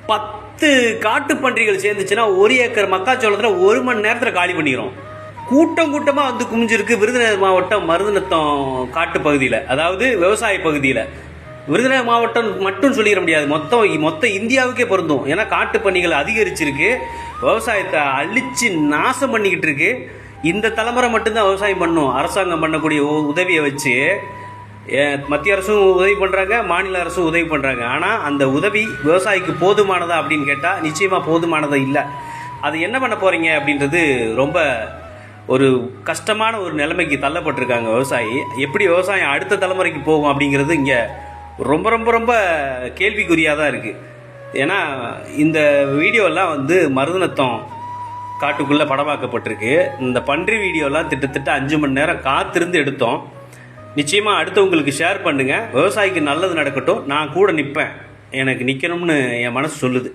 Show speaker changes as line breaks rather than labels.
10 காட்டு பன்றிகள் சேர்ந்துச்சுன்னா 1 ஏக்கர் மக்காச்சோளத்தில் 1 மணி நேரத்தில் காலி பண்ணிடும். கூட்டம் கூட்டமாக வந்து குமிஞ்சிருக்கு விருதுநகர் மாவட்டம் மருதநத்தம் காட்டு பகுதியில், அதாவது விவசாய பகுதியில். விருதுநகர் மாவட்டம் மட்டும் சொல்லிட முடியாது, மொத்த இந்தியாவுக்கே பொருந்தும். ஏன்னா காட்டு பன்றிகள் அதிகரிச்சிருக்கு, விவசாயத்தை அழிச்சு நாசம் பண்ணிக்கிட்டு இருக்கு. இந்த தலைமுறை மட்டும்தான் விவசாயம் பண்ணும். அரசாங்கம் பண்ணக்கூடிய உதவியை வச்சு மத்திய அரசும் உதவி பண்ணுறாங்க, மாநில அரசும் உதவி பண்ணுறாங்க. ஆனால் அந்த உதவி விவசாயிக்கு போதுமானதா அப்படின்னு கேட்டால் நிச்சயமாக போதுமானதா இல்லை. அது என்ன பண்ண போகிறீங்க அப்படின்றது ரொம்ப ஒரு கஷ்டமான ஒரு நிலைமைக்கு தள்ளப்பட்டிருக்காங்க விவசாயி. எப்படி விவசாயம் அடுத்த தலைமுறைக்கு போகும் அப்படிங்கிறது இங்கே ரொம்ப ரொம்ப ரொம்ப கேள்விக்குறியாக தான் இருக்குது. ஏன்னா இந்த வீடியோலாம் வந்து மருதநத்தம் காட்டுக்குள்ளே படமாக்கப்பட்டிருக்கு. இந்த பன்றி வீடியோலாம் திட்டத்தட்ட 5 மணி நேரம் காத்திருந்து எடுத்தோம். நிச்சயமாக அடுத்தவங்களுக்கு ஷேர் பண்ணுங்கள். விவசாயிக்கு நல்லது நடக்கட்டும். நான் கூட நிற்பேன், எனக்கு நிற்கணும்னு என் மனசு சொல்லுது.